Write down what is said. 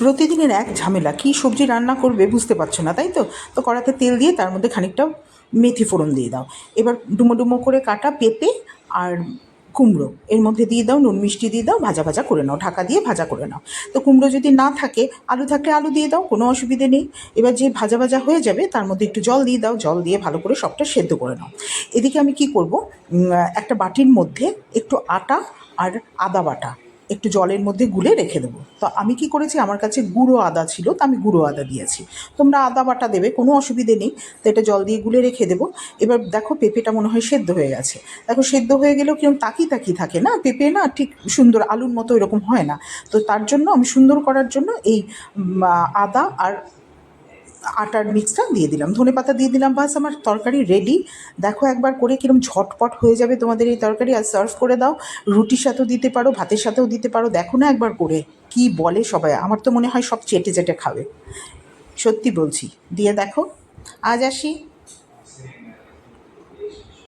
প্রতিদিনের এক ঝামেলা, কী সবজি রান্না করবে বুঝতে পারছো না, তাই তো? তো কড়াতে তেল দিয়ে তার মধ্যে খানিকটা মেথি ফোড়ন দিয়ে দাও। এবার ডুমো ডুমো করে কাটা পেঁপে আর কুমড়ো এর মধ্যে দিয়ে দাও, নুন মিষ্টি দিয়ে দাও, ভাজা ভাজা করে নাও, ঢাকা দিয়ে ভাজা করে নাও। তো কুমড়ো যদি না থাকে, আলু থাকলে আলু দিয়ে দাও, কোনো অসুবিধে নেই। এবার যে ভাজা ভাজা হয়ে যাবে তার মধ্যে একটু জল দিয়ে দাও, জল দিয়ে ভালো করে সবটা সেদ্ধ করে নাও। এদিকে আমি কি করব, একটা বাটির মধ্যে একটু আটা আর আদা বাটা একটু জলের মধ্যে গুলে রেখে দেবো। তো আমি কি করেছি, আমার কাছে গুঁড়ো আদা ছিল, তো আমি গুঁড়ো আদা দিয়েছি। তোমরা আদা বাটা দেবে, কোনো অসুবিধে নেই। তো এটা জল দিয়ে গুলে রেখে দেবো। এবার দেখো পেঁপেটা মনে হয় সেদ্ধ হয়ে গেছে। দেখো সেদ্ধ হয়ে গেলেও কিরকম তাকিয়ে তাকিয়ে থাকে না, পেঁপে না ঠিক সুন্দর আলুর মতো এরকম হয় না। তো তার জন্য আমি সুন্দর করার জন্য এই আদা আর আটার মিক্সটা দিয়ে দিলাম, ধনেপাতা দিয়ে দিলাম, বাস আমার তরকারি রেডি। দেখো একবার করে কিরম ঝটপট হয়ে যাবে তোমাদের এই তরকারি। আর সার্ভ করে দাও, রুটির সাথেও দিতে পারো, ভাতের সাথেও দিতে পারো। দেখো না একবার করে কি বলে সবাই, আমার তো মনে হয় সব চেটে চেটে খাবে। সত্যি বলছি, দিয়ে দেখো। আজ আসি।